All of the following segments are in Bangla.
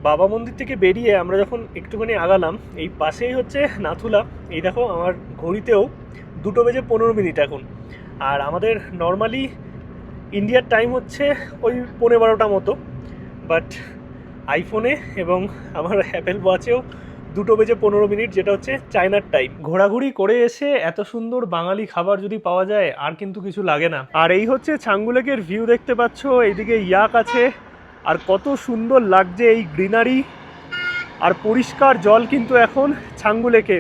বাবা মন্দির থেকে বেরিয়ে আমরা যখন একটুখানি আগালাম, এই পাশেই হচ্ছে নাথুলা। এই দেখো আমার ঘড়িতেও 2:15 এখন। আর আমাদের নর্মালি ইন্ডিয়ার টাইম হচ্ছে ওই 11:15 মতো, বাট আইফোনে এবং আমার অ্যাপেল ওয়াচেও 2:15, যেটা হচ্ছে চায়নার টাইম। ঘোরাঘুরি করে এসে এত সুন্দর বাঙালি খাবার যদি পাওয়া যায় আর কিন্তু কিছু লাগে না। আর এই হচ্ছে ছাঙ্গু লেকের ভিউ, দেখতে পাচ্ছ এইদিকে ইয়াক আছে, আর কত সুন্দর লাগছে এই গ্রিনারি আর পরিষ্কার জল কিন্তু এখন ছাঙ্গু লেকে।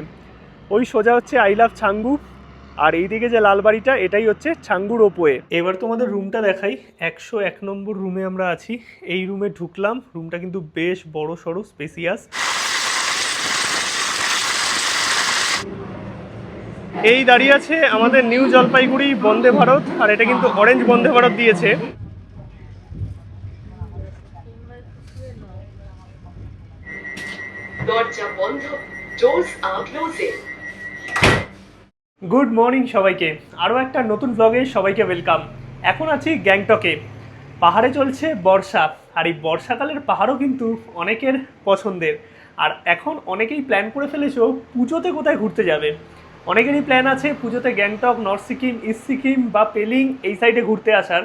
ওই সোজা হচ্ছে আই লাভ ছাঙ্গু, আর এইদিকে যে লাল বাড়িটা এটাই হচ্ছে ছাঙ্গু রোপওয়ে। এবার তোমাদের রুমটা দেখাই। 101 নম্বর রুমে আমরা আছি। এই রুমে ঢুকলাম, রুমটা কিন্তু বেশ বড় সড়ো, স্পেসিয়াস। এই দাঁড়িয়ে আছে আমাদের নিউ জলপাইগুড়ি বন্দে ভারত, আর এটা কিন্তু অরেঞ্জ বন্দে ভারত দিয়েছে। গুড মর্নিং সবাইকে, আরও একটা নতুন ব্লগে সবাইকে ওয়েলকাম। এখন আছি গ্যাংটকে। পাহাড়ে চলছে বর্ষা, আর এই বর্ষাকালের পাহাড়ও কিন্তু অনেকের পছন্দের। আর এখন অনেকেই প্ল্যান করে ফেলেছো পুজোতে কোথায় ঘুরতে যাবে। অনেকেরই প্ল্যান আছে পুজোতে গ্যাংটক, নর্থ সিকিম, ইস্ট সিকিম বা পেলিং এই সাইডে ঘুরতে আসার।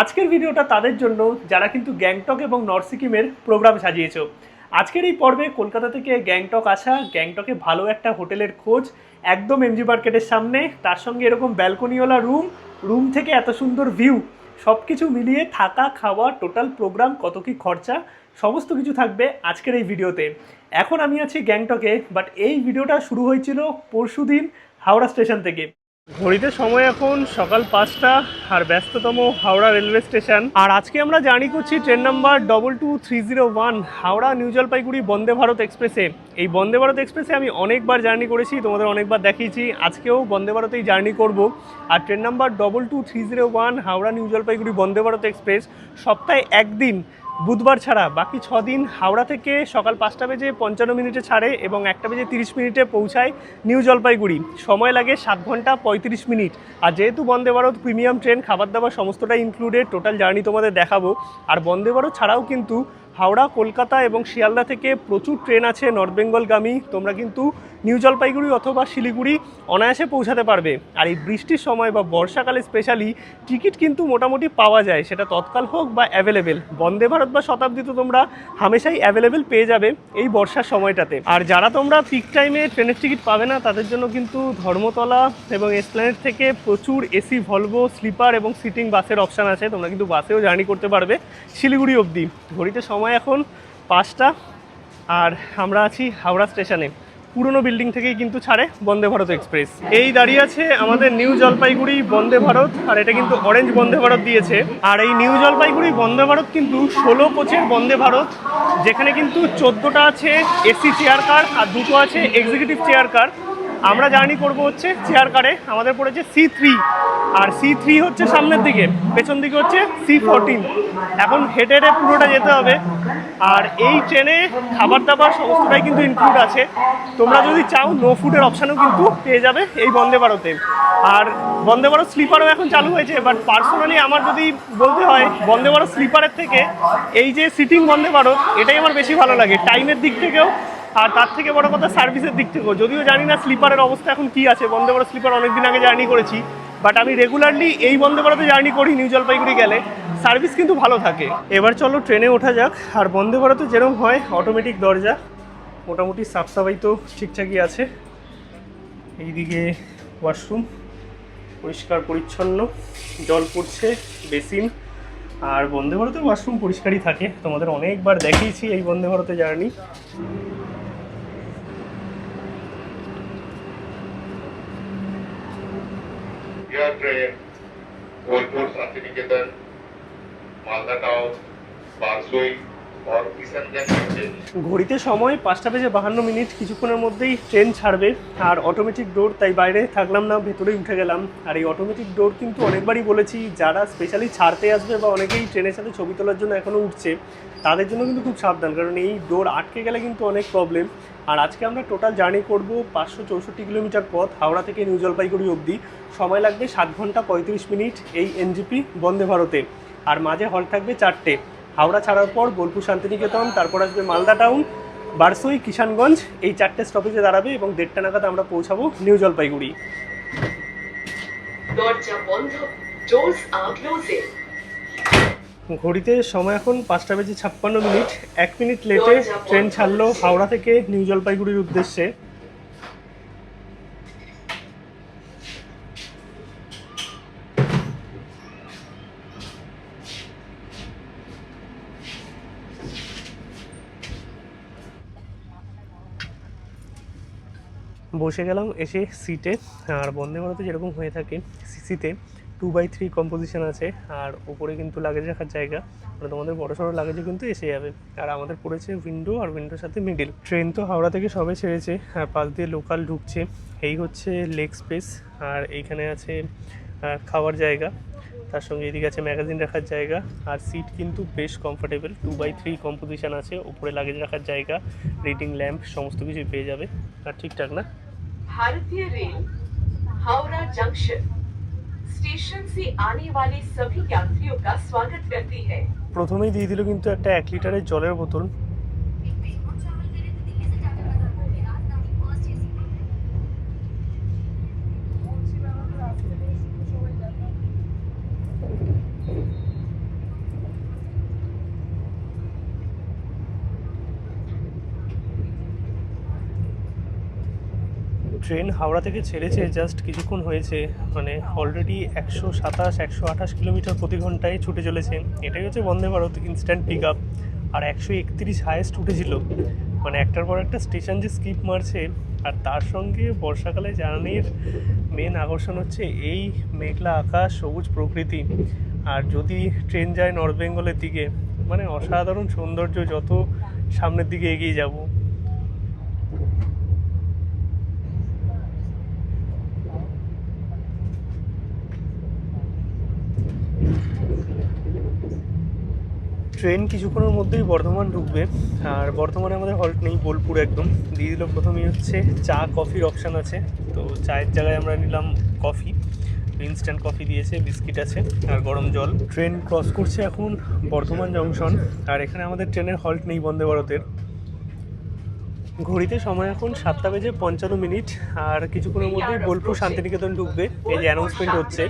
আজকের ভিডিওটা তাদের জন্য যারা কিন্তু গ্যাংটক এবং নর্থ সিকিমের প্রোগ্রাম সাজিয়েছো। আজকের এই পর্বে কলকাতা থেকে গ্যাংটক আসা, গ্যাংটকে ভালো একটা হোটেলের খোঁজ একদম এমজি মার্কেটের সামনে, তার সঙ্গে এরকম ব্যালকনিওয়ালা রুম থেকে এত সুন্দর ভিউ, সব কিছু মিলিয়ে থাকা খাওয়া টোটাল প্রোগ্রাম, কত কী খরচা, সমস্ত কিছু থাকবে আজকের এই ভিডিওতে। এখন আমি আছি গ্যাংটকে, বাট এই ভিডিওটা শুরু হয়েছিল পরশুদিন হাওড়া স্টেশন থেকে। ঘড়িতে সময় এখন সকাল 5টা, আর ব্যস্ততম হাওড়া রেলওয়ে স্টেশন। আর আজকে আমরা জার্নি করছি train number 22301 Howrah New Jalpaiguri Vande Bharat এক্সপ্রেসে। এই বন্দে ভারত এক্সপ্রেসে আমি অনেকবার জার্নি করেছি, তোমাদের অনেকবার দেখিয়েছি, আজকেও বন্দে ভারতেই জার্নি করব। আর train number 22301 Howrah New Jalpaiguri Vande Bharat Express সপ্তাহে একদিন, বুধবার ছাড়া বাকি 6 দিন হাওড়া থেকে সকাল 5:55 ছাড়ে এবং 1:30 পৌঁছায় নিউ জলপাইগুড়ি। সময় লাগে 7 ঘন্টা 35 মিনিট। আর যেহেতু বন্দে ভারত প্রিমিয়াম ট্রেন, খাবার দাবার সমস্তটাই ইনক্লুডেড, টোটাল জার্নি তোমাদের দেখাবো। আর বন্দে ভারত ছাড়াও কিন্তু হাওড়া, কলকাতা এবং শিয়ালদা থেকে প্রচুর ট্রেন আছে নর্থ বেঙ্গলগামী। তোমরা কিন্তু নিউ জলপাইগুড়ি অথবা শিলিগুড়ি অনায়াসে পৌঁছাতে পারবে। আর এই বৃষ্টির সময় বা বর্ষাকালে স্পেশালি টিকিট কিন্তু মোটামুটি পাওয়া যায়, সেটা তৎকাল হোক বা অ্যাভেলেবেল। বন্দে ভারত বা শতাব্দী তো তোমরা হামেশাই অ্যাভেলেবেল পেয়ে যাবে এই বর্ষার সময়টাতে। আর যারা তোমরা পিক টাইমে ট্রেনের টিকিট পাবে না, তাদের জন্য কিন্তু ধর্মতলা এবং এসপ্ল্যানেড থেকে প্রচুর এসি, ভলভো, স্লিপার এবং সিটিং বাসের অপশান আছে। তোমরা কিন্তু বাসেও জার্নি করতে পারবে শিলিগুড়ি অবধি। ঘড়িতে সময় এখন 5টা, আর আমরা আছি হাওড়া স্টেশনে। পুরনো বিল্ডিং থেকেই কিন্তু ছাড়ে বন্দে ভারত এক্সপ্রেস। এই দাঁড়িয়ে আছে আমাদের নিউ জলপাইগুড়ি বন্দে ভারত, আর এটা কিন্তু অরেঞ্জ বন্দে ভারত দিয়েছে। আর এই নিউ জলপাইগুড়ি বন্দে ভারত কিন্তু 16 কোচের বন্দে ভারত, যেখানে কিন্তু 14টা আছে এসি চেয়ার কার আর 2টো আছে এক্সিকিউটিভ চেয়ার কার। আমরা জার্নি করব হচ্ছে চেয়ার কারে, আমাদের পড়েছে C3, আর C3 হচ্ছে সামনের দিকে, পেছন দিকে হচ্ছে C14। এখন হেঁটে হেঁটে পুরোটা যেতে হবে। আর এই ট্রেনে খাবার দাবার সমস্তটাই কিন্তু ইনক্লুড আছে। তোমরা যদি চাও নো ফুডের অপশানও কিন্তু পেয়ে যাবে এই বন্দে ভারতে। আর বন্দে ভারত স্লিপারও এখন চালু হয়েছে, বাট পার্সোনালি আমার যদি বলতে হয় বন্দে ভারত স্লিপারের থেকে এই যে সিটিং বন্দে ভারত, এটাই আমার বেশি ভালো লাগে টাইমের দিক থেকেও, আর তার থেকে বড় কথা সার্ভিসের দিক থেকেও। যদিও জানি না স্লিপারের অবস্থা এখন কি আছে, বন্দে ভারত স্লিপার অনেকদিন আগে জার্নি করেছি, বাট আমি রেগুলারলি এই বন্দে ভারতে জার্নি করি নিউ জলপাইগুড়ি গেলে, সার্ভিস কিন্তু ভালো থাকে। এবার চলো ট্রেনে ওঠা যাক। আর বন্দে ভারতে যেরকম হয় অটোমেটিক দরজা, মোটামুটি সাফ সাফাই তো ঠিকঠাকই আছে। এইদিকে ওয়াশরুম পরিষ্কার পরিচ্ছন্ন, জল পড়ছে, বেসিন। আর বন্দে ভারতের ওয়াশরুম পরিষ্কারই থাকে, তোমাদের অনেকবার দেখিয়েছি এই বন্দে ভারতে journey. Train Bolpur, Shantiniketan, Malda town, Barsoi और किशनगंज। ঘড়িতে সময় 5:52, কিছুক্ষণের মধ্যেই ট্রেন ছাড়বে। আর অটোমেটিক ডোর, তাই বাইরে থাকলাম না, ভেতরেই উঠে গেলাম। আর এই অটোমেটিক ডোর কিন্তু অনেকবারই বলেছি, যারা স্পেশালি ছাড়তে আসবে বা অনেকেই ট্রেনের সাথে ছবি তোলার জন্য এখনও উঠছে, তাদের জন্য কিন্তু খুব সাবধান, কারণ এই ডোর আটকে গেলে কিন্তু অনেক প্রবলেম। আর আজকে আমরা টোটাল জার্নি করব 564 কিলোমিটার পথ হাওড়া থেকে নিউ জলপাইগুড়ি অবধি। সময় লাগবে 7 ঘন্টা 35 মিনিট এই এনজিপি বন্দে ভারতে। আর মাঝে হল্ট থাকবে 4টে। হাওড়া ছাড়ার পর বোলপুর শান্তিনিকেতন, তারপর আসবে মালদা টাউন, বারসই, কিষানগঞ্জ, এই 4টে স্টপেজে দাঁড়াবে এবং 1:30 নাগাদ আমরা পৌঁছাবো নিউ জলপাইগুড়ি। ঘড়িতে সময় এখন 5:56, 1 মিনিট লেটে ট্রেন ছাড়লো হাওড়া থেকে নিউ জলপাইগুড়ির উদ্দেশ্যে। বসে গেলাম এসে সিটে। আর বন্দে ভারতে যেরকম হয়ে থাকে সিসিতে 2/3 কম্পোজিশন আছে, আর ওপরে কিন্তু লাগেজ রাখার জায়গা, মানে তোমাদের বড় সড়ো লাগেজও কিন্তু এসে যাবে। আর আমাদের পড়েছে উইন্ডো, আর উইন্ডোর সাথে মিডিল। ট্রেন তো হাওড়া থেকে সবে ছেড়েছে, আর পাশ দিয়ে লোকাল ঢুকছে। এই হচ্ছে লেগ স্পেস, আর এইখানে আছে খাওয়ার জায়গা, তার সঙ্গে এদিকে আছে ম্যাগাজিন রাখার জায়গা। আর সিট কিন্তু বেশ কমফোর্টেবল, 2/3 কম্পোজিশন আছে, উপরে লাগেজ রাখার জায়গা, রিডিং ল্যাম্প, সমস্ত কিছুই পেয়ে যাবে। আর ঠিকঠাক না। भारतीय रेल हावड़ा जंक्शन स्टेशन से आने वाले सभी यात्रियों का स्वागत करती है। প্রথমেই দিয়ে দিল কিন্তু একটা 1 লিটারের জলের বোতল। ট্রেন হাওড়া থেকে ছেড়েছে জাস্ট কিছুক্ষণ হয়েছে, মানে অলরেডি 127-128 কিলোমিটার প্রতি ঘন্টায় ছুটে চলেছে। এটাই হচ্ছে Vande Bharat instant pick up. আর 131 হাইয়েস্ট উঠেছিল, মানে একটার পর একটা স্টেশন যে স্কিপ মারছে। আর তার সঙ্গে বর্ষাকালে জার্নির মেন আকর্ষণ হচ্ছে এই মেঘলা আকাশ, সবুজ প্রকৃতি। আর যদি ট্রেন যায় নর্থ বেঙ্গলের দিকে, মানে অসাধারণ সৌন্দর্য যত সামনের দিকে এগিয়ে যাব। ট্রেন কিছুক্ষণের মধ্যেই বর্ধমান ঢুকবে, আর বর্ধমানে আমাদের হল্ট নেই, বোলপুর একদম দিয়ে দিল। প্রথমেই হচ্ছে চা কফির অপশান আছে, তো চায়ের জায়গায় আমরা নিলাম কফি। ইনস্ট্যান্ট কফি দিয়েছে, বিস্কিট আছে আর গরম জল। ট্রেন ক্রস করছে এখন বর্ধমান জংশন, আর এখানে আমাদের ট্রেনের হল্ট নেই বন্দে ভারতের। ঘড়িতে সময় এখন 7:55, আর কিছুক্ষণের মধ্যেই বোলপুর শান্তিনিকেতন ঢুকবে, এই যে অ্যানাউন্সমেন্ট হচ্ছে।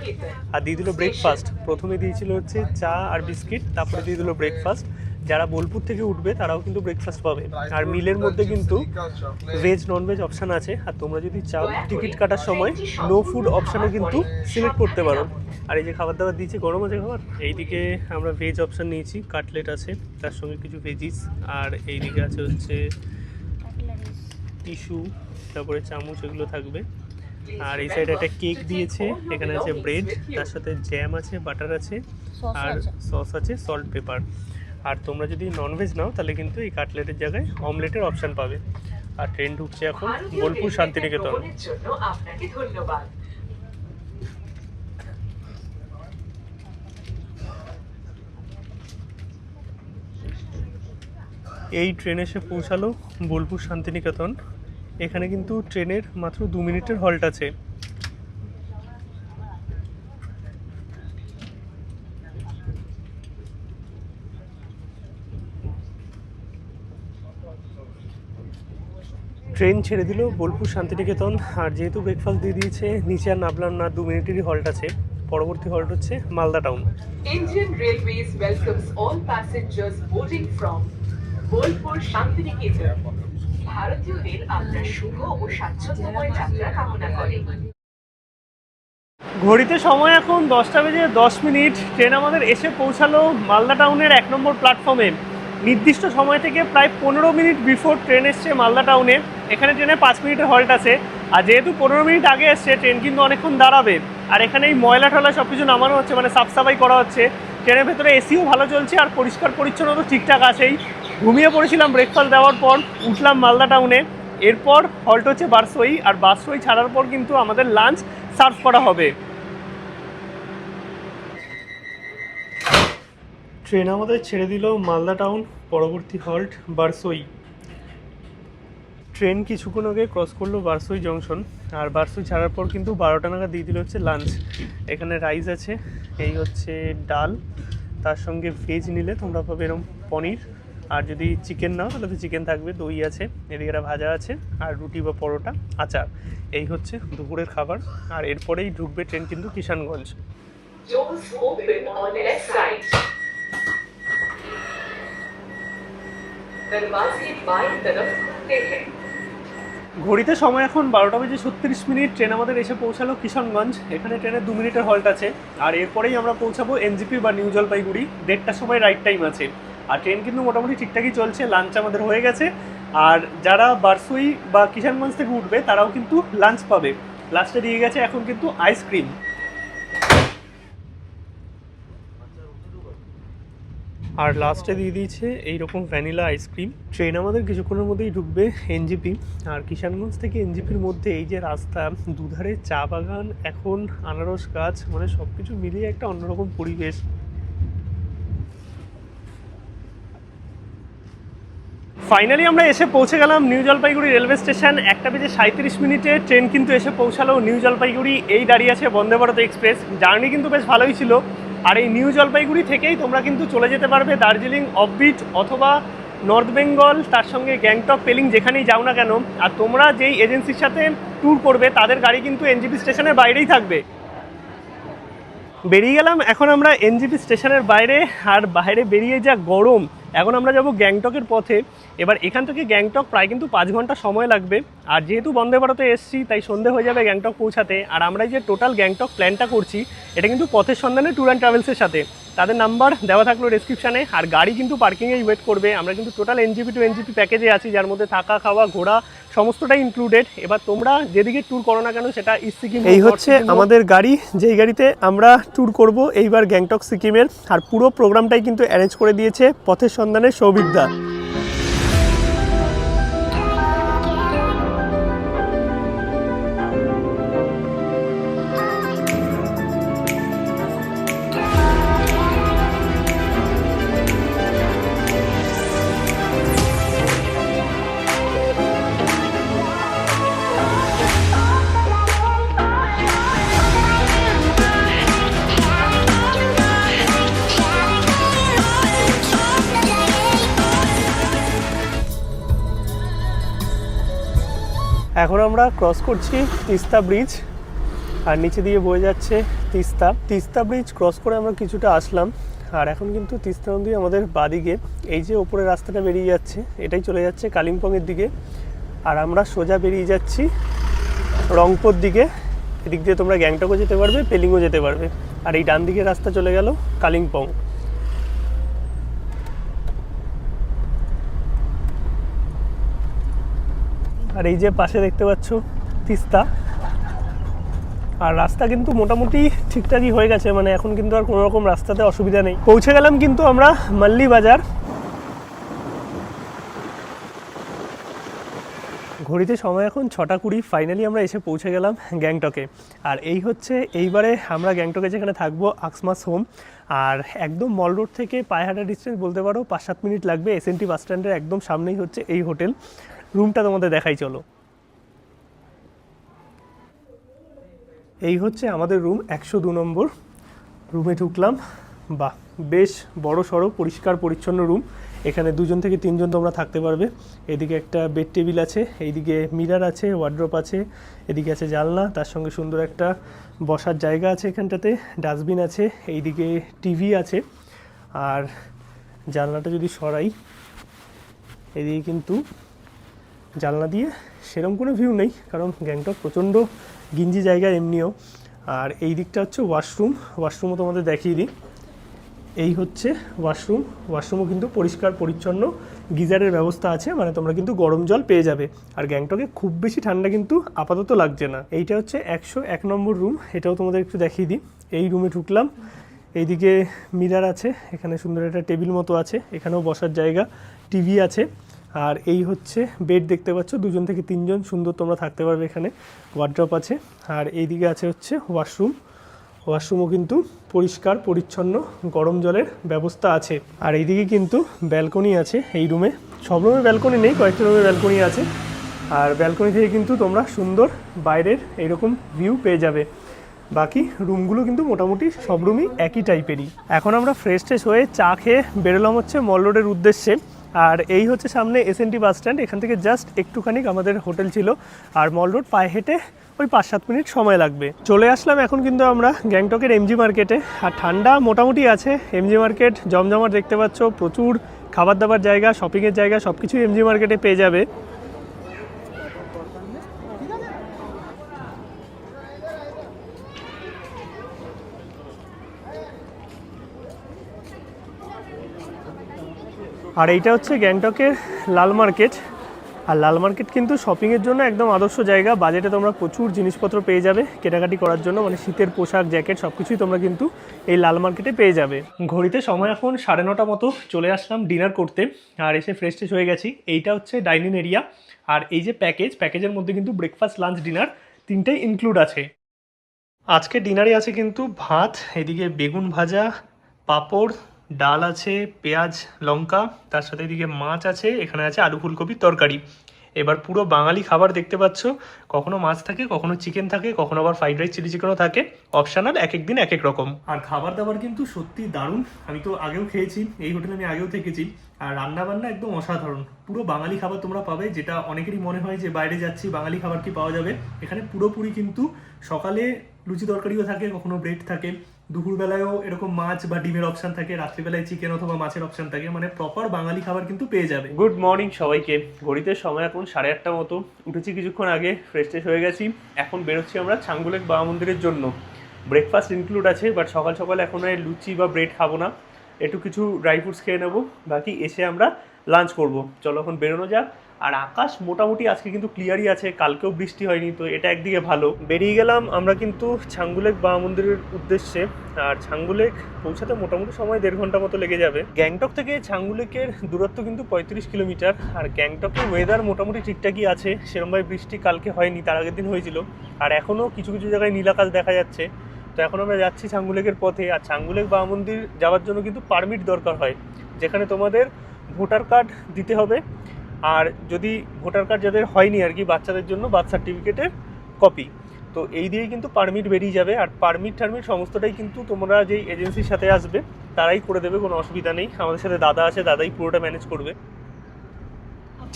আর দিয়ে দিল ব্রেকফাস্ট, প্রথমে দিয়েছিল হচ্ছে চা আর বিস্কিট, তারপরে দিয়ে দিল ব্রেকফাস্ট। যারা বোলপুর থেকে উঠবে তারাও কিন্তু ব্রেকফাস্ট পাবে। আর মিলের মধ্যে কিন্তু ভেজ নন ভেজ অপশান আছে, আর তোমরা যদি চাও টিকিট কাটার সময় নো ফুড অপশানে কিন্তু সিলেক্ট করতে পারো। আর এই যে খাবার দাবার দিয়েছে, গরম আছে খাবার। এইদিকে আমরা ভেজ অপশান নিয়েছি, কাটলেট আছে, তার সঙ্গে কিছু ভেজিস। আর এইদিকে আছে হচ্ছে টিস্যু, তারপরে চামচ, এগুলো থাকবে। আর এই সাইডে একটা কেক দিয়েছে, এখানে আছে ব্রেড, তার সাথে জ্যাম আছে, বাটার আছে, আর সস আছে, সল্ট পেপার। আর তোমরা যদি ননভেজ নাও তাহলে কিন্তু এই কাটলেটের জায়গায় অমলেটের অপশান পাবে। আর ট্রেন ঢুকছে এখন বোলপুর শান্তিনিকেতন। আপনাকে ধন্যবাদ। এই ট্রেন এসে পৌঁছালো বোলপুর শান্তিনিকেতন। এখানে কিন্তু ট্রেনের মাত্র 2 মিনিটের হল্ট আছে। ট্রেন ছেড়ে দিল বোলপুর শান্তিনিকেতন, আর যেহেতু ব্রেকফাস্ট দিয়ে দিয়েছে নিচে আর নামলাম না, 2 মিনিটেরই হল্ট আছে। পরবর্তী হল্ট হচ্ছে Malda town. Indian Railways welcomes all passengers boarding from Bolpur Shantiniketan. ভারতীয় রেল আপনার শুভ ও স্বাচ্ছন্দ্যময় যাত্রা কামনা করে। ঘড়িতে সময় এখন 10:10। ট্রেন আমাদের এসে পৌঁছালো মালদা টাউনের 1 নম্বর প্ল্যাটফর্মে। নির্দিষ্ট সময় থেকে প্রায় 15 মিনিট বিফোর ট্রেন এসছে মালদা টাউনে। এখানে ট্রেনে 5 মিনিটের হল্ট আছে, আর যেহেতু 15 মিনিট আগে এসছে ট্রেন কিন্তু অনেকক্ষণ দাঁড়াবে। আর এখানে এই ময়লা টলা সব কিছু নামানো হচ্ছে, মানে সাফ সাফাই করা হচ্ছে। ট্রেনের ভেতরে এসিও ভালো চলছে, আর পরিষ্কার পরিচ্ছন্ন তো ঠিকঠাক আছেই। ঘুমিয়ে পড়েছিলাম ব্রেকফাস্ট দেওয়ার পর, উঠলাম মালদা টাউনে। এরপর হল্ট হচ্ছে বারসই, আর বারসই ছাড়ার পর কিন্তু আমাদের লাঞ্চ সার্ভ করা হবে। ট্রেন আমাদের ছেড়ে দিল মালদা টাউন, পরবর্তী হল্ট বারসই। ট্রেন কিছুক্ষণ আগে ক্রস করলো বারসই জংশন, আর বারসই ছাড়ার পর কিন্তু 12টা নাগাদ দিয়ে দিল হচ্ছে লাঞ্চ। এখানে রাইস আছে, এই হচ্ছে ডাল, তার সঙ্গে ভেজ নিলে তোমরা পাবে এরকম পনির, আর যদি চিকেন নাও তাহলে তো চিকেন থাকবে, দই আছে, এদিকে একটা ভাজা আছে, আর রুটি বা পরোটা, আচার। এই হচ্ছে দুপুরের খাবার। আর এরপরেই ঢুকবে ট্রেন কিন্তু Kishanganj. Doors open on left side. दरवाजे बाईं तरफ खुलते हैं। ঘড়িতে সময় এখন 12:36। ট্রেন আমাদের এসে পৌঁছালো কিষানগঞ্জ। এখানে ট্রেনের 2 মিনিটের হল্ট আছে, আর এরপরেই আমরা পৌঁছাবো এনজিপি বা নিউ জলপাইগুড়ি। 1:30টার সময় রাইড টাইম আছে। আর ট্রেন কিন্তু মোটামুটি ঠিকঠাকই চলছে, লাঞ্চ আমাদের হয়ে গেছে। আর যারা বারসুই বা কিষানগঞ্জ থেকে উঠবে তারাও কিন্তু লাঞ্চ পাবে। লাস্টে দিয়ে গেছে এখন কিন্তু আইসক্রিম। আর লাস্টে দিয়ে দিয়েছে এইরকম ভ্যানিলা আইসক্রিম। ট্রেন আমাদের কিছুক্ষণের মধ্যেই ঢুকবে এনজিপি। আর কিষানগঞ্জ থেকে এনজিপির মধ্যে এই যে রাস্তা, দুধারে চা বাগান, এখন আনারস গাছ, মানে সব কিছু মিলিয়ে একটা অন্যরকম পরিবেশ। ফাইনালি আমরা এসে পৌঁছে গেলাম new Jalpaiguri railway station. 1:37 train কিন্তু এসে পৌঁছালো নিউ জলপাইগুড়ি। এই দাঁড়িয়ে আছে বন্দে ভারত এক্সপ্রেস। জার্নি কিন্তু বেশ ভালোই ছিল। আর এই নিউ জলপাইগুড়ি থেকেই তোমরা কিন্তু চলে যেতে পারবে দার্জিলিং, অফবিট অথবা নর্থ বেঙ্গল, তার সঙ্গে গ্যাংটক, পেলিং, যেখানেই যাও না কেন। আর তোমরা যেই এজেন্সির সাথে ট্যুর করবে তাদের গাড়ি কিন্তু এনজিপি স্টেশনের বাইরেই থাকবে। বেরিয়ে গেলাম এখন আমরা এনজিপি স্টেশনের বাইরে। আর বাইরে বেরিয়ে যা গরম। এখন আমরা যাব গ্যাংটকের পথে। এবার এখান থেকে গ্যাংটক প্রায় কিন্তু 5 ঘন্টা সময় লাগবে। আর যেহেতু বন্দে ভারতে এসছি তাই সন্ধে হয়ে যাবে গ্যাংটক পৌঁছাতে। আর আমরা যে টোটাল গ্যাংটক প্ল্যানটা করছি এটা কিন্তু পথের সন্ধানে ট্যুর অ্যান্ড ট্রাভেলসের সাথে। তাদের নাম্বার দেওয়া থাকলো ডেসক্রিপশানে। আর গাড়ি কিন্তু পার্কিংয়েই ওয়েট করবে। আমরা কিন্তু টোটাল এনজিপি টু এনজিপি প্যাকেজে আছি, যার মধ্যে থাকা, খাওয়া, ঘোরা সমস্তটাই ইনক্লুডেড। এবার তোমরা যেদিকে ট্যুর করো না কেন, সেটা ইস্ট সিকিম, এই হচ্ছে আমাদের গাড়ি, যেই গাড়িতে আমরা ট্যুর করব এইবার গ্যাংটক সিকিমের। আর পুরো প্রোগ্রামটাই কিন্তু অ্যারেঞ্জ করে দিয়েছে পথের সন্ধানের সৌভিকদা। এখন আমরা ক্রস করছি তিস্তা ব্রিজ। আর নিচে দিয়ে বয়ে যাচ্ছে তিস্তা ব্রিজ ক্রস করে আমরা কিছুটা আসলাম। আর এখন কিন্তু তিস্তা নদী আমাদের বাদিকে, এই যে ওপরে রাস্তাটা বেরিয়ে যাচ্ছে এটাই চলে যাচ্ছে কালিম্পংয়ের দিকে। আর আমরা সোজা বেরিয়ে যাচ্ছি রংপুর দিকে। এদিক দিয়ে তোমরা গ্যাংটকও যেতে পারবে, পেলিংও যেতে পারবে। আর এই ডান দিকের রাস্তা চলে গেল কালিম্পং। আর এই যে পাশে দেখতে পাচ্ছ তিস্তা। আর রাস্তা কিন্তু মোটামুটি ঠিকঠাকই হয়ে গেছে, মানে এখন কিন্তু আর কোনো রকম রাস্তাতে অসুবিধা নেই। পৌঁছে গেলাম কিন্তু আমরা মাল্লি বাজার। ঘড়িতে সময় এখন 6:20। ফাইনালি আমরা এসে পৌঁছে গেলাম গ্যাংটকে। আর এই হচ্ছে এইবারে আমরা গ্যাংটকে যেখানে থাকবো আকসমাস হোম। আর একদম মল রোড থেকে পায়ে হাঁটা ডিস্টেন্স বলতে পারো 5-7 মিনিট লাগবে। এসএনটি বাস স্ট্যান্ডের একদম সামনেই হচ্ছে এই হোটেল। রুমটা তোমাদের দেখাই চলো। এই হচ্ছে আমাদের রুম, 102 নম্বর রুমে ঢুকলাম। বাহ, বেশ বড় সড়ো পরিষ্কার পরিচ্ছন্ন রুম। এখানে 2 থেকে 3 জন তোমরা থাকতে পারবে। এদিকে একটা বেড টেবিল আছে, এইদিকে মিরর আছে, ওয়ার্ড্রপ আছে, এদিকে আছে জানলা, তার সঙ্গে সুন্দর একটা বসার জায়গা আছে এখানটাতে, ডাস্টবিন আছে, এইদিকে টিভি আছে। আর জানলাটা যদি সরাই, এদিকে কিন্তু জানলা দিয়ে সেরকম কোনো ভিউ নেই, কারণ গ্যাংটক প্রচণ্ড গিঞ্জি জায়গা এমনিও। আর এই দিকটা হচ্ছে ওয়াশরুমও তোমাদের দেখিয়ে দিই। এই হচ্ছে ওয়াশরুমও কিন্তু পরিষ্কার পরিচ্ছন্ন, গিজারের ব্যবস্থা আছে, মানে তোমরা কিন্তু গরম জল পেয়ে যাবে। আর গ্যাংটকে খুব বেশি ঠান্ডা কিন্তু আপাতত লাগছে না। এইটা হচ্ছে 101 নম্বর রুম, এটাও তোমাদের একটু দেখিয়ে দিই। এই রুমে ঢুকলাম, এইদিকে মিরর আছে, এখানে সুন্দর একটা টেবিল মতো আছে, এখানেও বসার জায়গা, টিভি আছে। আর এই হচ্ছে বেড দেখতে পাচ্ছ, 2 থেকে 3 জন সুন্দর তোমরা থাকতে পারবে এখানে। ওয়ার্ড্রপ আছে। আর এইদিকে আছে হচ্ছে ওয়াশরুমও কিন্তু পরিষ্কার পরিচ্ছন্ন, গরম জলের ব্যবস্থা আছে। আর এইদিকে কিন্তু ব্যালকনি আছে এই রুমে। সব রুমে ব্যালকনি নেই, কয়েকটা রুমে ব্যালকনি আছে। আর ব্যালকনি থেকে কিন্তু তোমরা সুন্দর বাইরের এইরকম ভিউ পেয়ে যাবে। বাকি রুমগুলো কিন্তু মোটামুটি সব রুমই একই টাইপেরই। এখন আমরা ফ্রেশ ট্রেশ হয়ে চা খেয়ে বেরোলাম হচ্ছে মল রোডের উদ্দেশ্যে। আর এই হচ্ছে সামনে এসএনটি বাস স্ট্যান্ড, এখান থেকে জাস্ট একটুখানি আমাদের হোটেল ছিল। আর মল রোড পায়ে হেঁটে ওই 5-7 মিনিট সময় লাগবে। চলে আসলাম এখন কিন্তু আমরা গ্যাংটকের এমজি মার্কেটে। আর ঠান্ডা মোটামুটি আছে, এমজি মার্কেট জমজমাট দেখতে পাচ্ছ, প্রচুর খাবার দাবার জায়গা, শপিংয়ের জায়গা, সব কিছুই এমজি মার্কেটে পেয়ে যাবে। আর এইটা হচ্ছে গ্যাংটকের লাল মার্কেট। আর লাল মার্কেট কিন্তু শপিংয়ের জন্য একদম আদর্শ জায়গা। বাজেটে তোমরা প্রচুর জিনিসপত্র পেয়ে যাবে কেনাকাটি করার জন্য, মানে শীতের পোশাক, জ্যাকেট সব কিছুই তোমরা কিন্তু এই লাল মার্কেটে পেয়ে যাবে। ঘড়িতে সময় এখন 9:30 মতো। চলে আসলাম ডিনার করতে, আর এসে ফ্রেশ ট্রেশ হয়ে গেছি। এইটা হচ্ছে ডাইনিং এরিয়া। আর এই যে প্যাকেজের মধ্যে কিন্তু ব্রেকফাস্ট, লাঞ্চ, ডিনার তিনটেই ইনক্লুড আছে। আজকে ডিনারে আছে কিন্তু ভাত, এদিকে বেগুন ভাজা, পাঁপড়, ডাল আছে, পেঁয়াজ লঙ্কা, তার সাথে এদিকে মাছ আছে, এখানে আছে আলু ফুলকপির তরকারি। এবার পুরো বাঙালি খাবার দেখতে পাচ্ছ, কখনো মাছ থাকে, কখনো চিকেন থাকে, কখনো আবার ফ্রাইড রাইস, চিলি চিকেনও থাকে, অপশনাল, এক এক দিন এক এক রকম। আর খাবার দাবার কিন্তু সত্যি দারুণ। আমি তো আগেও খেয়েছি, এই হোটেলে আমি আগেও থেকেছি। আর রান্না বান্না একদম অসাধারণ। পুরো বাঙালি খাবার তোমরা পাবে, যেটা অনেকেরই মনে হয় যে বাইরে যাচ্ছি বাঙালি খাবার কি পাওয়া যাবে। এখানে পুরোপুরি কিন্তু সকালে লুচি তরকারিও থাকে, কখনো ব্রেড থাকে, দুপুরবেলায়ও এরকম মাছ বা ডিমের অপশন থাকে, রাত্রিবেলায় চিকেন অথবা মাছের অপশন থাকে, মানে প্রপার বাঙালি খাবার কিন্তু পেয়ে যাবে। গুড মর্নিং সবাইকে। ঘড়িতে সময় এখন 8:30 মতো। উঠেছি কিছুক্ষণ আগে, ফ্রেশ ট্রেশ হয়ে গেছি। এখন বেরোচ্ছি আমরা ছাঙ্গুলেক বাবা মন্দিরের জন্য। ব্রেকফাস্ট ইনক্লুড আছে, বাট সকাল সকাল এখন আর লুচি বা ব্রেড খাবো না, একটু কিছু ড্রাই ফ্রুটস খেয়ে নেবো, বাকি এসে আমরা লাঞ্চ করব। চলো এখন বেরোনো যাক। আর আকাশ মোটামুটি আজকে কিন্তু ক্লিয়ারই আছে, কালকেও বৃষ্টি হয়নি, তো এটা একদিকে ভালো। বেরিয়ে গেলাম আমরা কিন্তু ছাঙ্গুলেক বাবা মন্দিরের উদ্দেশ্যে। আর ছাঙ্গুলেক পৌঁছাতে মোটামুটি সময় 1.5 ঘন্টা মতো লেগে যাবে। গ্যাংটক থেকে ছাঙ্গুলেকের দূরত্ব কিন্তু 35 কিলোমিটার। আর গ্যাংটকের ওয়েদার মোটামুটি ঠিকঠাকই আছে, সেরকমভাবে বৃষ্টি কালকে হয়নি, তার আগের দিন হয়েছিল। আর এখনও কিছু কিছু জায়গায় নীল আকাশ দেখা যাচ্ছে। তো এখন আমরা যাচ্ছি ছাঙ্গুলেকের পথে। আর ছাঙ্গুলেক বাবা মন্দির যাওয়ার জন্য কিন্তু পারমিট দরকার হয়, যেখানে তোমাদের ভোটার কার্ড দিতে হবে। আর যদি ভোটার কার্ড যাদের হয়নি আর কি, বাচ্চাদের জন্য বার্থ সার্টিফিকেটের কপি। তো এই দিয়েই কিন্তু পারমিট বেরিয়ে যাবে। আর পারমিট সমস্তটাই কিন্তু তোমরা যেই এজেন্সির সাথে আসবে তারাই করে দেবে, কোনো অসুবিধা নেই। আমাদের সাথে দাদা আছে, দাদাই পুরোটা ম্যানেজ করবে।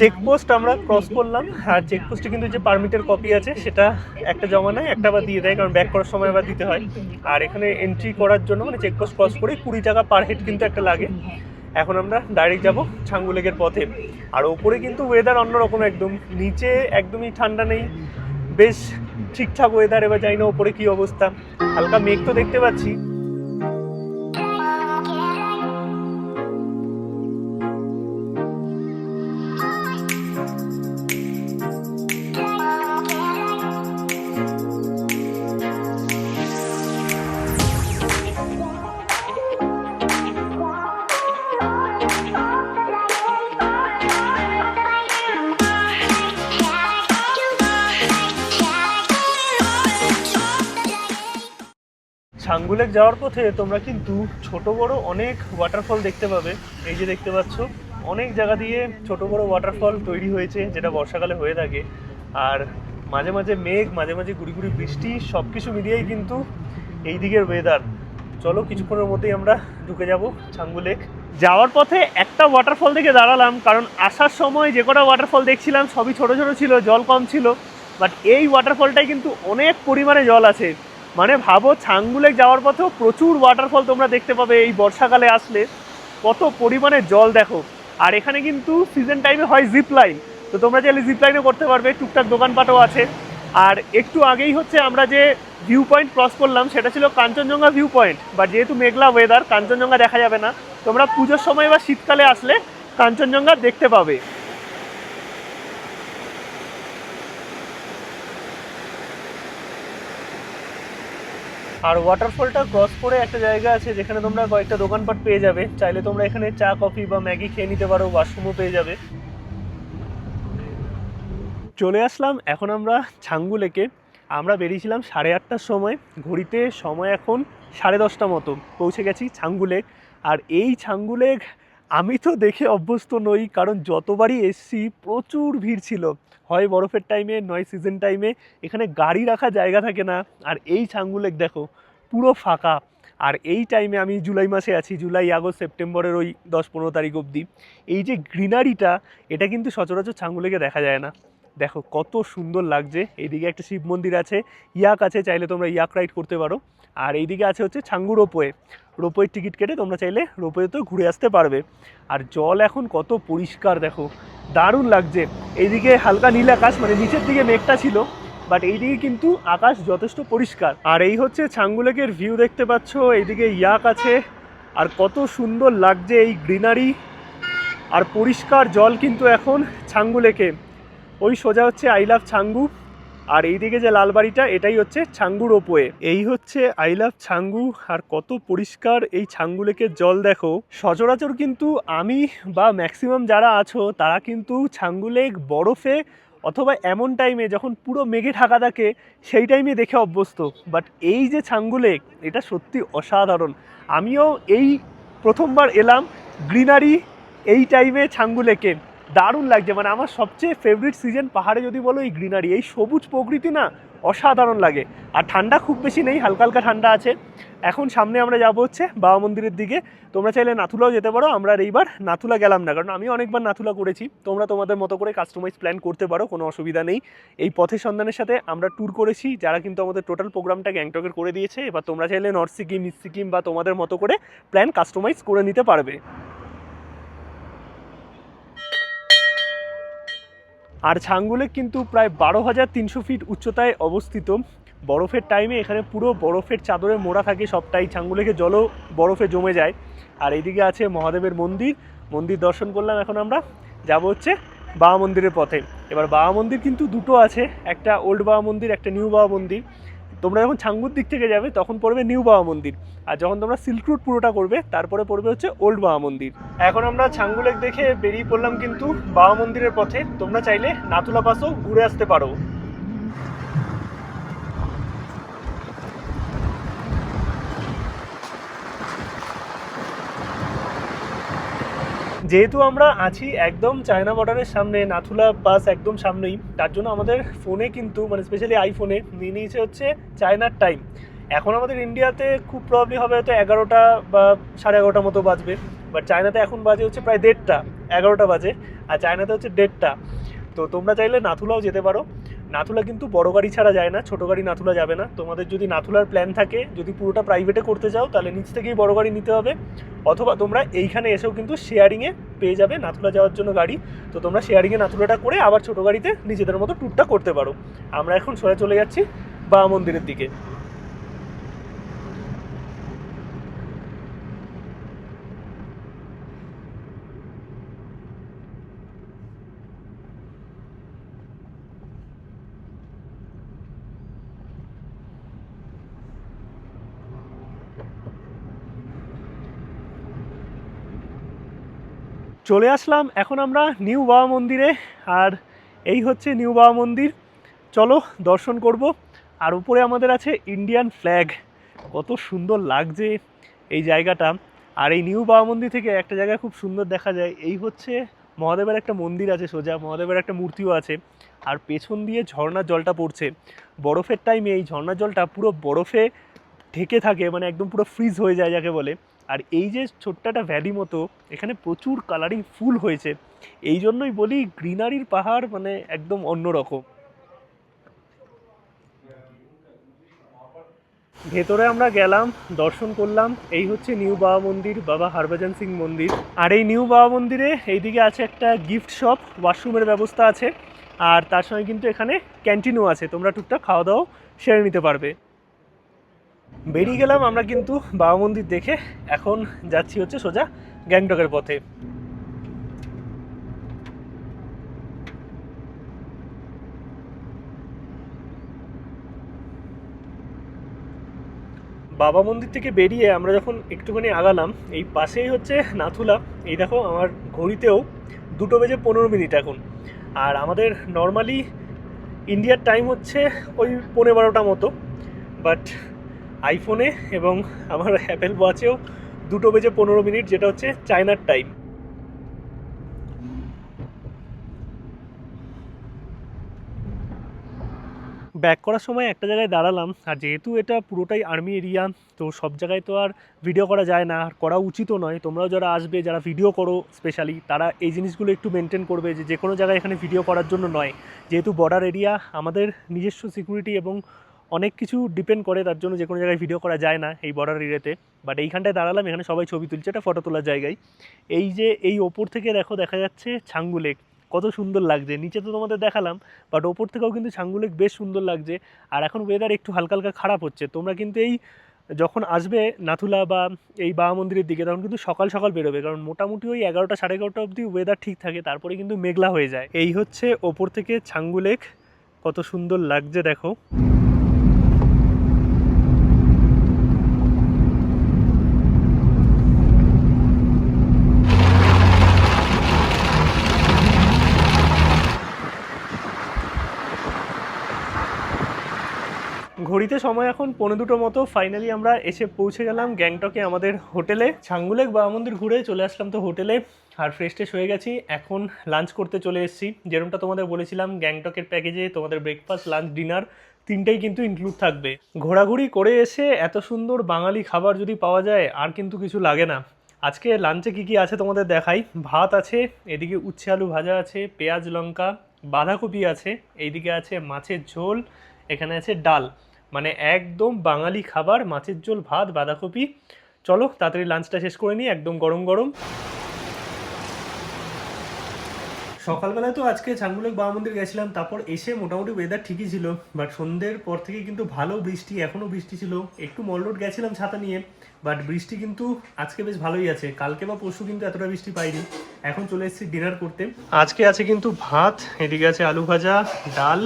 চেকপোস্ট আমরা ক্রস করলাম। আর চেকপোস্টে কিন্তু যে পারমিটের কপি আছে সেটা একটা জমা নেয়, একটা আবার দিয়ে দেয়, কারণ ব্যাক করার সময় আবার দিতে হয়। আর এখানে এন্ট্রি করার জন্য মানে চেকপোস্ট ক্রস করে 20 টাকা পার হেড কিন্তু একটা লাগে। এখন আমরা ডাইরেক্ট যাব ছাঙ্গুলেকের পথে। আর ওপরে কিন্তু ওয়েদার অন্যরকম একদম, নিচে একদমই ঠান্ডা নেই, বেশ ঠিকঠাক ওয়েদার। এবার জানি না ওপরে কী অবস্থা, হালকা মেঘ তো দেখতে পাচ্ছি। ছাঙ্গুলেক যাওয়ার পথে তোমরা কিন্তু ছোট বড় অনেক ওয়াটারফল দেখতে পাবে। এই যে দেখতে পাচ্ছ, অনেক জায়গা দিয়ে ছোট বড় ওয়াটারফল তৈরি হয়েছে, যেটা বর্ষাকালে হয়ে থাকে। আর মাঝে মাঝে মেঘ, মাঝে মাঝে গুড়ি গুড়ি বৃষ্টি, সব কিছু মিলিয়েই কিন্তু এই দিকের ওয়েদার। চলো কিছুক্ষণের মধ্যেই আমরা ঢুকে যাব ছাঙ্গুলেক। যাওয়ার পথে একটা ওয়াটারফল দেখে দাঁড়ালাম, কারণ আসার সময় যে কটা ওয়াটারফল দেখছিলাম সবই ছোট ছোট ছিল, জল কম ছিল। বাট এই ওয়াটারফলটাই কিন্তু অনেক পরিমাণে জল আছে। মানে ভাবো, ছাঙ্গুলেক যাওয়ার পথেও প্রচুর ওয়াটারফল তোমরা দেখতে পাবে এই বর্ষাকালে আসলে, কত পরিমাণে জল দেখো। আর এখানে কিন্তু সিজন টাইমে হয় জিপ লাইন, তো তোমরা চাইলে জিপ লাইনও করতে পারবে, টুকটাক দোকানপাটও আছে। আর একটু আগেই হচ্ছে আমরা যে ভিউ পয়েন্ট ক্রস করলাম সেটা ছিল কাঞ্চনজঙ্ঘা ভিউ পয়েন্ট। বাট যেহেতু মেঘলা ওয়েদার, কাঞ্চনজঙ্ঘা দেখা যাবে না। তোমরা পুজোর সময় বা শীতকালে আসলে কাঞ্চনজঙ্ঘা দেখতে পাবে। আর ওয়াটারফলটা ক্রস করে একটা জায়গা আছে যেখানে তোমরা কয়েকটা দোকানপাট পেয়ে যাবে, চাইলে তোমরা এখানে চা, কফি বা ম্যাগি খেয়ে নিতে পারো, ওয়াশরুমও পেয়ে যাবে। চলে আসলাম এখন আমরা ছাঙ্গুলেকে। আমরা বেরিয়েছিলাম 8:30টার সময়, ঘড়িতে সময় এখন 10:30 মতো। পৌঁছে গেছি ছাঙ্গুলেক। আর এই ছাঙ্গুলেক আমি তো দেখে অভ্যস্ত নই, কারণ যতবারই এসছি প্রচুর ভিড় ছিল, হয় বরফের টাইমে নয় সিজন টাইমে। এখানে গাড়ি রাখার জায়গা থাকে না। আর এই ছাঙ্গু লেক দেখো পুরো ফাঁকা। আর এই টাইমে আমি জুলাই মাসে আছি, জুলাই আগস্ট সেপ্টেম্বরের ওই 10-15 তারিখ অবধি। এই যে গ্রিনারিটা, এটা কিন্তু সচরাচর ছাঙ্গু লেকে দেখা যায় না। দেখো কত সুন্দর লাগছে। এইদিকে একটা শিব মন্দির আছে, ইয়াক আছে, চাইলে তোমরা ইয়াক রাইড করতে পারো। আর এইদিকে আছে হচ্ছে ছাঙ্গু রোপওয়ে। রোপওয়ের টিকিট কেটে তোমরা চাইলে রোপওয়েতেও ঘুরে আসতে পারবে। আর জল এখন কত পরিষ্কার দেখো, দারুণ লাগছে। এইদিকে হালকা নীল আকাশ, মানে নিচের দিকে মেঘটা ছিল, বাট এইদিকে কিন্তু আকাশ যথেষ্ট পরিষ্কার। আর এই হচ্ছে ছাঙ্গু লেকের ভিউ, দেখতে পাচ্ছ। এইদিকে ইয়াক আছে, আর কত সুন্দর লাগছে এই গ্রিনারি আর পরিষ্কার জল কিন্তু এখন ছাঙ্গু লেকে। ওই সোজা হচ্ছে আই লাভ ছাঙ্গু, আর এইদিকে যে লাল বাড়িটা, এটাই হচ্ছে ছাঙ্গু রোপওয়ে। এই হচ্ছে আই লাভ ছাঙ্গু। আর কত পরিষ্কার এই ছাঙ্গু লেকের জল দেখো। সচরাচর কিন্তু আমি বা ম্যাক্সিমাম যারা আছো তারা কিন্তু ছাঙ্গু লেক বরফে অথবা এমন টাইমে যখন পুরো মেঘে ঢাকা থাকে সেই টাইমে দেখে অভ্যস্ত। বাট এই যে ছাঙ্গু লেক, এটা সত্যি অসাধারণ। আমিও এই প্রথমবার এলাম গ্রিনারি এই টাইমে ছাঙ্গু লেকে, দারুণ লাগছে। মানে আমার সবচেয়ে ফেভারিট সিজন পাহাড়ে যদি বলো এই গ্রিনারি, এই সবুজ প্রকৃতি না অসাধারণ লাগে। আর ঠান্ডা খুব বেশি নেই, হালকা হালকা ঠান্ডা আছে। এখন সামনে আমরা যাব হচ্ছে বাবা মন্দিরের দিকে। তোমরা চাইলে নাথুলাও যেতে পারো। আমরা আর এইবার নাথুলা গেলাম না, কারণ আমি অনেকবার নাথুলা করেছি। তোমরা তোমাদের মতো করে কাস্টমাইজ প্ল্যান করতে পারো, কোনো অসুবিধা নেই। এই পথের সন্ধানের সাথে আমরা ট্যুর করেছি, যারা কিন্তু আমাদের টোটাল প্রোগ্রামটা গ্যাংটকের করে দিয়েছে। এবার তোমরা চাইলে নর্থ সিকিম, ইস্ট সিকিম বা তোমাদের মতো করে প্ল্যান কাস্টমাইজ করে নিতে পারবে। আর ছাঙ্গু লেক কিন্তু প্রায় 12,300 ফিট উচ্চতায় অবস্থিত। বরফের টাইমে এখানে পুরো বরফের চাদরে মোড়া থাকে সবটাই। ছাঙ্গু লেকের জলও বরফে জমে যায়। আর এইদিকে আছে মহাদেবের মন্দির, মন্দির দর্শন করলাম। এখন আমরা যাব হচ্ছে বাবা মন্দিরের পথে। এবার বাবা মন্দির কিন্তু দুটো আছে, একটা ওল্ড বাবা মন্দির, একটা নিউ বাবা মন্দির। তোমরা যখন ছাঙ্গুর দিক থেকে যাবে তখন পড়বে নিউ বাবা মন্দির, আর যখন তোমরা সিল্ক রুট পুরোটা করবে তারপরে পড়বে হচ্ছে ওল্ড বাবা মন্দির। এখন আমরা ছাঙ্গু লেক দেখে বেরিয়ে পড়লাম কিন্তু বাবা মন্দিরের পথে। তোমরা চাইলে নাথুলা পাসও ঘুরে আসতে পারো। যেহেতু আমরা আছি একদম চায়না বর্ডারের সামনে, নাথুলা পাস একদম সামনেই, তার জন্য আমাদের ফোনে কিন্তু মানে স্পেশালি আইফোনে নিয়ে নিয়েছে হচ্ছে চায়নার টাইম। এখন আমাদের ইন্ডিয়াতে খুব প্রবলি হবে হয়তো 11টা বা 11:30 মতো বাজবে, বাট চায়নাতে এখন বাজে হচ্ছে প্রায় 1:30, 11টা বাজে। আর চায়নাতে হচ্ছে 1:30। তো তোমরা চাইলে নাথুলাও যেতে পারো। নাথুলা কিন্তু বড় গাড়ি ছাড়া যায় না, ছোটো গাড়ি নাথুলা যাবে না। তোমাদের যদি নাথুলার প্ল্যান থাকে, যদি পুরোটা প্রাইভেটে করতে চাও, তাহলে নিচ থেকেই বড় গাড়ি নিতে হবে। অথবা তোমরা এইখানে এসেও কিন্তু শেয়ারিংয়ে পেয়ে যাবে নাথুলা যাওয়ার জন্য গাড়ি। তো তোমরা শেয়ারিংয়ে নাথুলাটা করে আবার ছোটো গাড়িতে নিজেদের মতো ট্যুরটা করতে পারো। আমরা এখন সোজা চলে যাচ্ছি বাবা মন্দিরের দিকে। চলে আসলাম এখন আমরা নিউ বাবা মন্দিরে। আর এই হচ্ছে নিউ বাবা মন্দির, চলো দর্শন করব। আর উপরে আমাদের আছে ইন্ডিয়ান ফ্ল্যাগ, কত সুন্দর লাগছে এই জায়গাটা। আর এই নিউ বাবা মন্দির থেকে একটা জায়গা খুব সুন্দর দেখা যায়, এই হচ্ছে মহাদেবের একটা মন্দির আছে সোজা, মহাদেবের একটা মূর্তিও আছে। আর পেছন দিয়ে ঝর্ণার জলটা পড়ছে। বরফের টাইমে এই ঝর্ণার জলটা পুরো বরফে ঢেকে থাকে, মানে একদম পুরো ফ্রিজ হয়ে যায় যাকে বলে। আর এই যে ছোট্ট একটা ভ্যালি মতো, এখানে প্রচুর কালারিং ফুল হয়েছে। এই জন্যই বলি গ্রিনারির পাহাড় মানে একদম অন্যরকম। ভেতরে আমরা গেলাম, দর্শন করলাম। এই হচ্ছে নিউ বাবা মন্দির, বাবা হরভজন সিং মন্দির। আর এই নিউ বাবা মন্দিরে এইদিকে আছে একটা গিফট শপ, ওয়াশরুমের ব্যবস্থা আছে। আর তার সঙ্গে কিন্তু এখানে ক্যান্টিনও আছে, তোমরা টুকটাক খাওয়া দাওয়া সেরে নিতে পারবে। বেরিয়ে গেলাম আমরা কিন্তু বাবা মন্দির দেখে। এখন যাচ্ছি হচ্ছে সোজা গ্যাংটকের পথে। বাবা মন্দির থেকে বেরিয়ে আমরা যখন একটুখানি আগালাম, এই পাশেই হচ্ছে নাথুলা। এই দেখো আমার ঘড়িতেও 2:15 এখন। আর আমাদের নর্মালি ইন্ডিয়ার টাইম হচ্ছে ওই 12:15 মতো, বাট আইফোনে এবং আমার অ্যাপেল ওয়াচেও 2:15, যেটা হচ্ছে চায়নার টাইম। ব্যাক করার সময় একটা জায়গায় দাঁড়ালাম, আর যেহেতু এটা পুরোটাই আর্মি এরিয়া, তো সব জায়গায় তো আর ভিডিও করা যায় না, আর করা উচিতও নয়। তোমরাও যারা আসবে, যারা ভিডিও করো স্পেশালি, তারা এই জিনিসগুলো একটু মেনটেন করবে যে কোনো জায়গায় এখানে ভিডিও করার জন্য নয়। যেহেতু বর্ডার এরিয়া, আমাদের নিজস্ব সিকিউরিটি এবং অনেক কিছু ডিপেন্ড করে, তার জন্য যে কোনো জায়গায় ভিডিও করা যায় না এই বর্ডার এরিয়াতে। বাট এইখানটায় দাঁড়ালাম, এখানে সবাই ছবি তুলছে, এটা ফটো তোলার জায়গায়। এই যে এই ওপর থেকে দেখো, দেখা যাচ্ছে ছাঙ্গু লেক, কত সুন্দর লাগছে। নিচে তো তোমাদের দেখালাম, বাট ওপর থেকেও কিন্তু ছাঙ্গু লেক বেশ সুন্দর লাগছে। আর এখন ওয়েদার একটু হালকা হালকা খারাপ হচ্ছে। তোমরা কিন্তু এই যখন আসবে নাথুলা বা এই বাবা মন্দিরের দিকে, তখন কিন্তু সকাল সকাল বেরোবে, কারণ মোটামুটি ওই 11টা সাড়ে 11টা অবধি ওয়েদার ঠিক থাকে, তারপরে কিন্তু মেঘলা হয়ে যায়। এই হচ্ছে ওপর থেকে ছাঙ্গু লেক, কত সুন্দর লাগছে দেখো। ঘড়িতে সময় এখন 1:45 মতো। ফাইনালি আমরা এসে পৌঁছে গেলাম গ্যাংটকে আমাদের হোটেলে। ছাঙ্গু লেক বাবা মন্দির ঘুরে চলে আসলাম তো হোটেলে, আর ফ্রেশ ট্রেশ হয়ে গেছি। এখন লাঞ্চ করতে চলে এসেছি। যেরকমটা তোমাদের বলেছিলাম, গ্যাংটকের প্যাকেজে তোমাদের ব্রেকফাস্ট, লাঞ্চ, ডিনার তিনটেই কিন্তু ইনক্লুড থাকবে। ঘোরাঘুরি করে এসে এত সুন্দর বাঙালি খাবার যদি পাওয়া যায়, আর কিন্তু কিছু লাগে না। আজকে লাঞ্চে কী কী আছে তোমাদের দেখাই। ভাত আছে, এদিকে উচ্ছে আলু ভাজা আছে, পেঁয়াজ লঙ্কা, বাঁধাকপি আছে, এইদিকে আছে মাছের ঝোল, এখানে আছে ডাল। মানে একদম বাঙালি খাবার, মাছের ঝোল, ভাত, বাঁধাকপি। চলো তাড়াতাড়ি লাঞ্চটা শেষ করে নিই, একদম গরম গরম। সকালবেলায় তো আজকে ছাঙ্গু লেক বাবা মন্দির গেছিলাম, তারপর এসে মোটামুটি ওয়েদার ঠিকই ছিল, বাট সন্ধ্যের পর থেকে কিন্তু ভালো বৃষ্টি, এখনও বৃষ্টি ছিল। একটু মল রোড গেছিলাম ছাতা নিয়ে, বাট বৃষ্টি কিন্তু আজকে বেশ ভালোই আছে। কালকে বা পরশু কিন্তু এতটা বৃষ্টি পাইনি। এখন চলে এসেছি ডিনার করতে। আজকে আছে কিন্তু ভাত, এদিকে আছে আলু ভাজা, ডাল,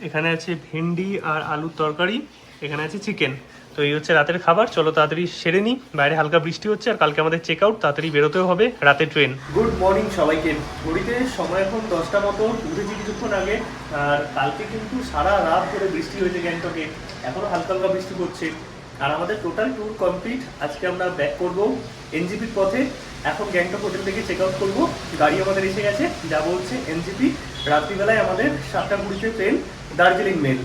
এখানে আছে ভেন্ডি আর আলুর তরকারি, এখানে আছে চিকেন। তো এই হচ্ছে রাতের খাবার। চলো তাড়াতাড়ি সেরে নিই, বাইরে হালকা বৃষ্টি হচ্ছে, আর কালকে আমাদের চেক আউট, তাড়াতাড়ি বেরোতেও হবে, রাতে ট্রেন। গুড মর্নিং সবাইকে। ঘড়িতে সময় এখন 10টা মতো, উঠেছি কিছুক্ষণ আগে। আর কালকে কিন্তু সারা রাত ধরে বৃষ্টি হয়েছে গ্যাংটকে, এখনও হালকা হালকা বৃষ্টি পড়ছে। আর আমাদের টোটাল ট্যুর কমপ্লিট। আজকে আমরা ব্যাক করবো এনজিপির পথে। এখন গ্যাংটক হোটেল থেকে চেক আউট করবো, গাড়ি আমাদের এসে গেছে, যাবো হচ্ছে এনজিপি। রাত্রিবেলায় আমাদের 7টা 20-তে ট্রেন দার্জিলিং মেল।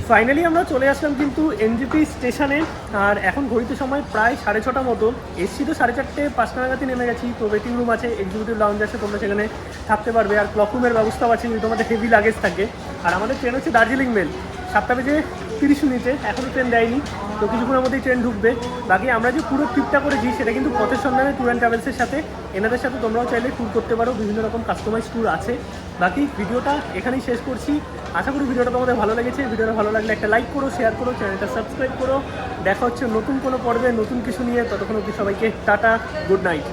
ফাইনালি আমরা চলে আসলাম কিন্তু এনজিপি স্টেশনে। আর এখন ঘড়িতে সময় প্রায় 6:30 মতো। এসছি তো 4:30, 5টা নাগাদই নেমে গেছি। তো ওয়েটিং রুম আছে, এক্সিকিউটিভ লাউঞ্জ আছে, তোমরা সেখানে থাকতে পারবে। আর ক্লক রুমের ব্যবস্থাও আছে যদি তোমাদের হেভি লাগেজ থাকে। আর আমাদের ট্রেন হচ্ছে দার্জিলিং মেল, 7:30 এখনও ট্রেন দেয়নি, তো কিছুক্ষণের মধ্যেই ট্রেন ঢুকবে। বাকি আমরা যে পুরো ট্রিপটা করেছি সেটা কিন্তু পথের সন্ধানে ট্যুর অ্যান্ড ট্রাভেলসের সাথে। এনাদের সাথে তোমরাও চাইলে ট্যুর করতে পারো, বিভিন্ন রকম কাস্টমাইজ ট্যুর আছে। বাকি ভিডিওটা এখানেই শেষ করছি। আশা করি ভিডিওটা তোমাদের ভালো লেগেছে। ভিডিওটা ভালো লাগলে একটা লাইক করো, শেয়ার করো, চ্যানেলটা সাবস্ক্রাইব করো। দেখা হচ্ছে নতুন কোনো পর্বে নতুন কিছু নিয়ে। ততক্ষণ অবধি সবাইকে টাটা, গুড নাইট।